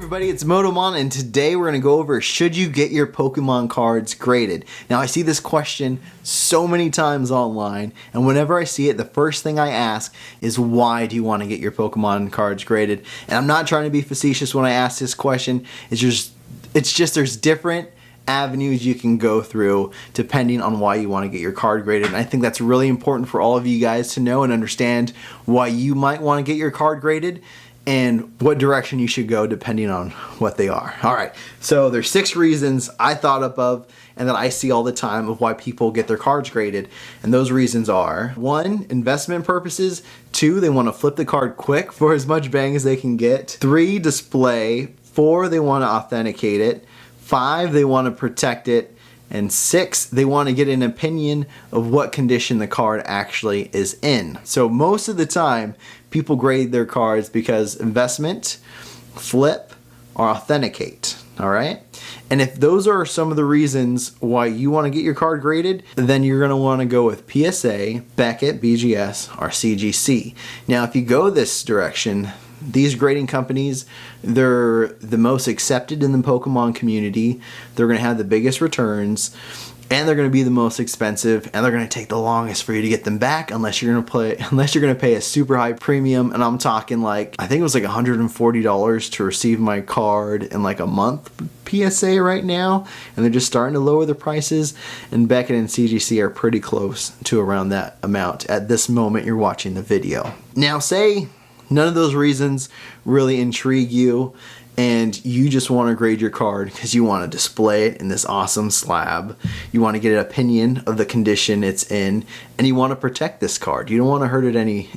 everybody, it's Moto, and today we're going to go over should you get your Pokemon cards graded. Now I see this question so many times online, and whenever I see it, the first thing I ask is why do you want to get your Pokemon cards graded? And I'm not trying to be facetious when I ask this question. It's just there's different avenues you can go through depending on why you want to get your card graded, and I think that's really important for all of you guys to know and understand why you might want to get your card graded and what direction you should go depending on what they are. Alright, so there's 6 reasons I thought up of and that I see all the time of why people get their cards graded, and those reasons are: 1, investment purposes; 2, they want to flip the card quick for as much bang as they can get; 3, display; 4, they want to authenticate it; 5, they want to protect it; and 6, they want to get an opinion of what condition the card actually is in. So most of the time, people grade their cards because investment, flip, or authenticate, all right? And if those are some of the reasons why you want to get your card graded, then you're going to want to go with PSA, Beckett, BGS, or CGC. Now, if you go this direction, these grading companies, they're the most accepted in the Pokemon community, they're going to have the biggest returns, and they're going to be the most expensive, and they're going to take the longest for you to get them back unless you're going to pay a super high premium. And I'm talking like, I think it was like $140 to receive my card in like a month PSA right now, and they're just starting to lower the prices, and Beckett and CGC are pretty close to around that amount at this moment you're watching the video. Now say none of those reasons really intrigue you, and you just want to grade your card because you want to display it in this awesome slab. You want to get an opinion of the condition it's in, and you want to protect this card. You don't want to hurt it any.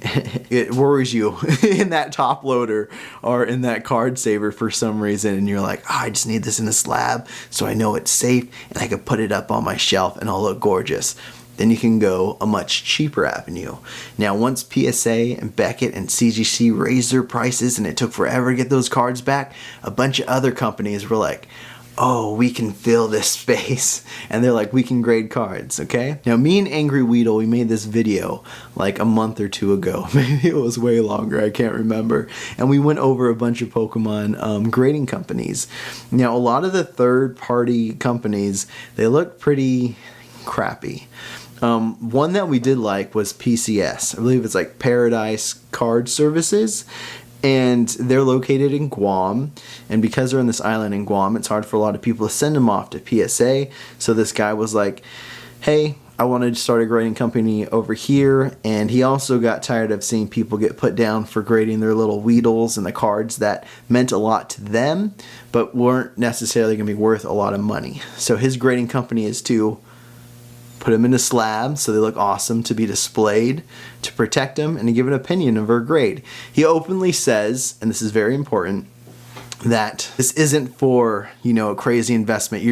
It worries you in that top loader or in that card saver for some reason, and you're like, oh, I just need this in a slab so I know it's safe and I can put it up on my shelf and it'll look gorgeous. Then you can go a much cheaper avenue. Now, once PSA and Beckett and CGC raised their prices and it took forever to get those cards back, a bunch of other companies were like, oh, we can fill this space. And they're like, we can grade cards, okay? Now, me and Angry Weedle, we made this video like a month or 2 ago. Maybe it was way longer, I can't remember. And we went over a bunch of Pokemon grading companies. Now, a lot of the third-party companies, they look pretty crappy. One that we did like was PCS. I believe it's like Paradise Card Services, and they're located in Guam, and because they're on this island in Guam, it's hard for a lot of people to send them off to PSA. So this guy was like, hey, I wanted to start a grading company over here, and he also got tired of seeing people get put down for grading their little Weedles and the cards that meant a lot to them but weren't necessarily going to be worth a lot of money. So his grading company is to put them into slabs so they look awesome to be displayed, to protect them, and to give an opinion of her grade. He openly says, and this is very important, that this isn't for, you know, a crazy investment.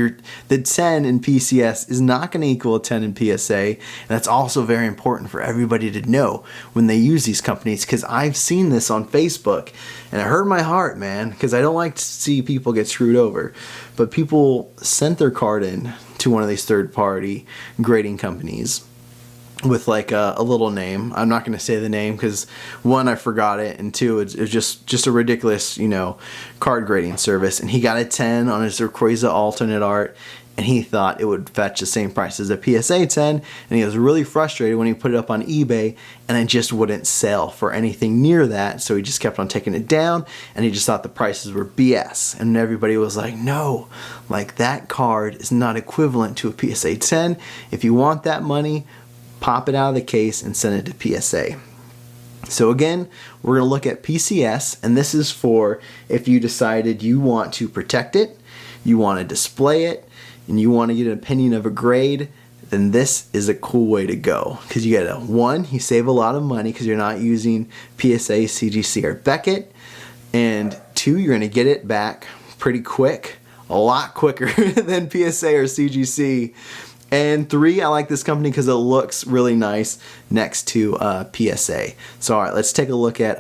The 10 in PCS is not going to equal a 10 in PSA, and that's also very important for everybody to know when they use these companies, because I've seen this on Facebook, and it hurt my heart, man, because I don't like to see people get screwed over. But people sent their card in to one of these third-party grading companies with like a little name. I'm not going to say the name because 1, I forgot it, and 2, it's just a ridiculous, you know, card grading service. And he got a 10 on his Rayquaza alternate art, and he thought it would fetch the same price as a PSA 10, and he was really frustrated when he put it up on eBay and it just wouldn't sell for anything near that. So he just kept on taking it down, and he just thought the prices were BS. And everybody was like, no, like that card is not equivalent to a PSA 10. If you want that money, pop it out of the case and send it to PSA. So again, we're going to look at PCS, and this is for if you decided you want to protect it, you want to display it, and you want to get an opinion of a grade, then this is a cool way to go. Because you get 1, you save a lot of money because you're not using PSA, CGC, or Beckett, and 2, you're going to get it back pretty quick, a lot quicker than PSA or CGC. And 3, I like this company because it looks really nice next to PSA. So alright, let's take a look at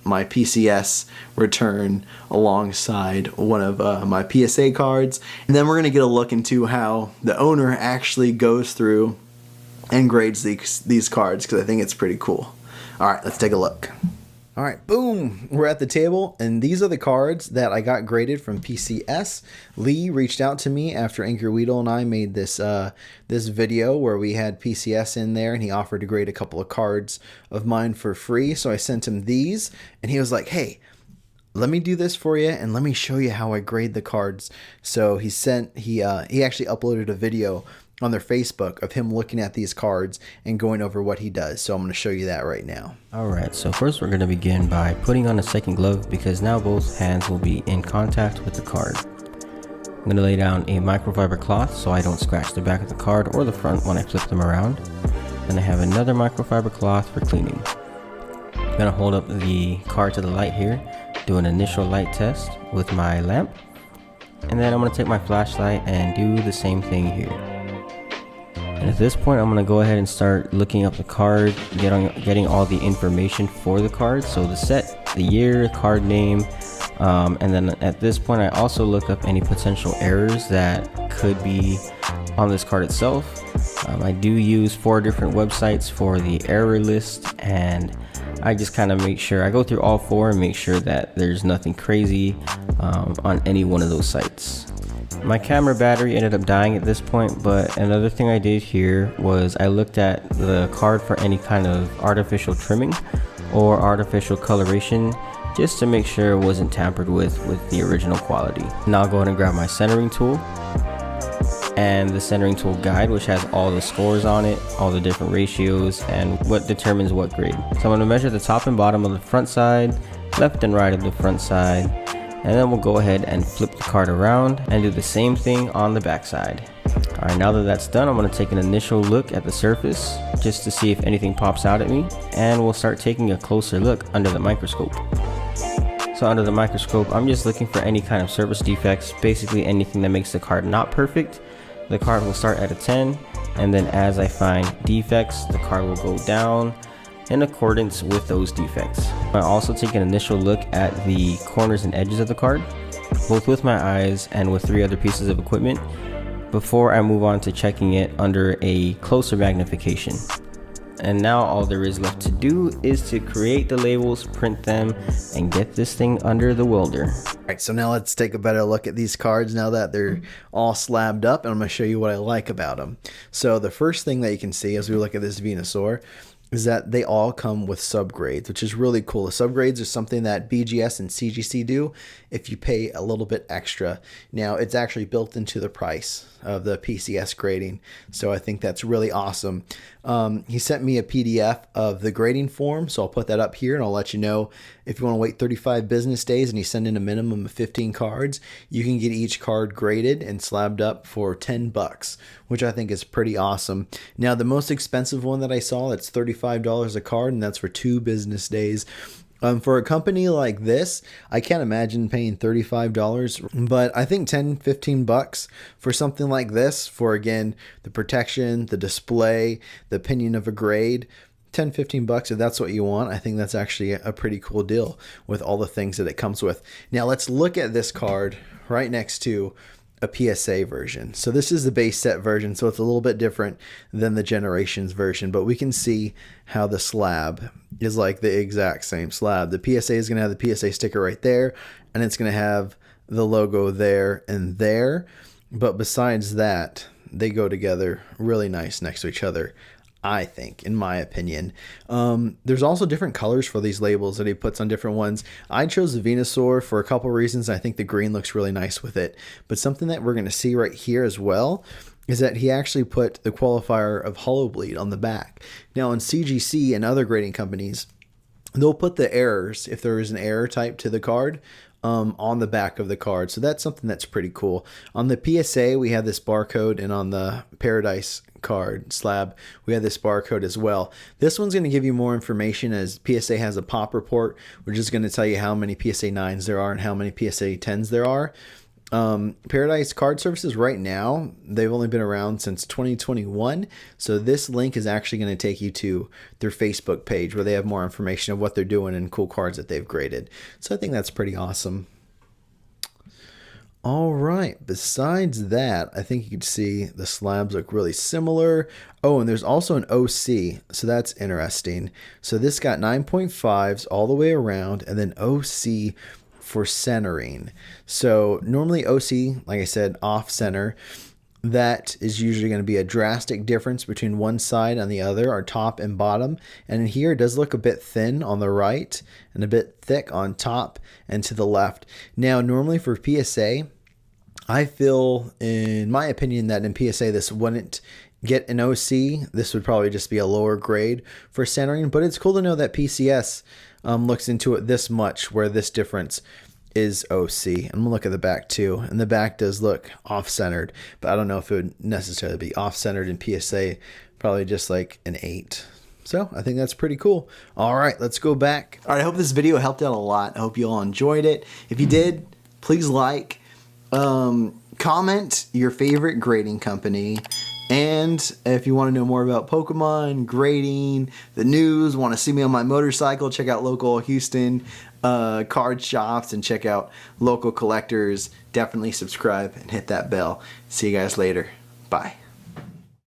my PCS return alongside one of my PSA cards. And then we're going to get a look into how the owner actually goes through and grades these cards, because I think it's pretty cool. Alright, let's take a look. All right, boom, we're at the table, and these are the cards that I got graded from PCS. Lee reached out to me after Anchor Weedle and I made this this video where we had PCS in there, and he offered to grade a couple of cards of mine for free. So I sent him these, and he was like, hey, let me do this for you and let me show you how I grade the cards. So he actually uploaded a video on their Facebook of him looking at these cards and going over what he does. So I'm going to show you that right now. Alright, so first we're going to begin by putting on a second glove because now both hands will be in contact with the card. I'm going to lay down a microfiber cloth so I don't scratch the back of the card or the front when I flip them around. Then I have another microfiber cloth for cleaning. I'm going to hold up the card to the light here, do an initial light test with my lamp, and then I'm going to take my flashlight and do the same thing here. And at this point, I'm going to go ahead and start looking up the card, getting all the information for the card. So the set, the year, card name, and then at this point, I also look up any potential errors that could be on this card itself. I do use 4 different websites for the error list, and I just kind of make sure I go through all 4 and make sure that there's nothing crazy on any one of those sites. My camera battery ended up dying at this point, but another thing I did here was I looked at the card for any kind of artificial trimming or artificial coloration just to make sure it wasn't tampered with the original quality. Now I'll go ahead and grab my centering tool and the centering tool guide, which has all the scores on it, all the different ratios, and what determines what grade. So I'm going to measure the top and bottom of the front side, left and right of the front side, and then we'll go ahead and flip the card around and do the same thing on the back side. Alright, now that that's done, I'm going to take an initial look at the surface just to see if anything pops out at me, and we'll start taking a closer look under the microscope. So under the microscope, I'm just looking for any kind of surface defects, basically anything that makes the card not perfect. The card will start at a 10, and then as I find defects, the card will go down in accordance with those defects. I also take an initial look at the corners and edges of the card, both with my eyes and with 3 other pieces of equipment, before I move on to checking it under a closer magnification. And now all there is left to do is to create the labels, print them, and get this thing under the welder. Alright, so now let's take a better look at these cards now that they're all slabbed up, and I'm going to show you what I like about them. So the first thing that you can see as we look at this Venusaur is that they all come with subgrades, which is really cool. The subgrades are something that BGS and CGC do if you pay a little bit extra. Now, it's actually built into the price of the PCS grading, so I think that's really awesome. He sent me a PDF of the grading form, so I'll put that up here, and I'll let you know if you want to wait 35 business days and you send in a minimum of 15 cards, you can get each card graded and slabbed up for $10, which I think is pretty awesome. Now, the most expensive one that I saw, it's $35 a card, and that's for 2 business days. For a company like this, I can't imagine paying $35, but I think $10-15 for something like this, for again, the protection, the display, the opinion of a grade, $10-15 if that's what you want. I think that's actually a pretty cool deal with all the things that it comes with. Now let's look at this card right next to a PSA version. So this is the base set version, so it's a little bit different than the Generations version, but we can see how the slab is like the exact same slab. The PSA is going to have the PSA sticker right there, and it's going to have the logo there and there, but besides that, they go together really nice next to each other, I think, in my opinion. There's also different colors for these labels that he puts on different ones. I chose the Venusaur for a couple reasons. I think the green looks really nice with it. But something that we're going to see right here as well is that he actually put the qualifier of hollow bleed on the back. Now in CGC and other grading companies, they'll put the errors, if there is an error type to the card, on the back of the card. So that's something that's pretty cool. On the PSA, we have this barcode, and on the Paradise card slab, we have this barcode as well. This one's going to give you more information, as PSA has a pop report, which is going to tell you how many PSA 9s there are and how many PSA 10s there are. Paradise card services right now, they've only been around since 2021, so this link is actually going to take you to their Facebook page where they have more information of what they're doing and cool cards that they've graded. So I think that's pretty awesome. All right, besides that, I think you can see the slabs look really similar. Oh, and there's also an OC, so that's interesting. So this got 9.5s all the way around, and then OC for centering. So normally OC, like I said, off center. That is usually going to be a drastic difference between one side and the other, or top and bottom. And in here, it does look a bit thin on the right and a bit thick on top and to the left. Now, normally for PSA, I feel, in my opinion, that in PSA this wouldn't get an OC. This would probably just be a lower grade for centering, but it's cool to know that PCS looks into it this much, where this difference is OC. I'm gonna look at the back too, and the back does look off-centered, but I don't know if it would necessarily be off-centered in PSA, probably just like an 8. So I think that's pretty cool. All right, let's go back. All right, I hope this video helped out a lot. I hope you all enjoyed it. If you did, please like, comment your favorite grading company, and if you want to know more about Pokemon, grading, the news, want to see me on my motorcycle, check out local Houston card shops and check out local collectors, definitely subscribe and hit that bell. See you guys later. Bye.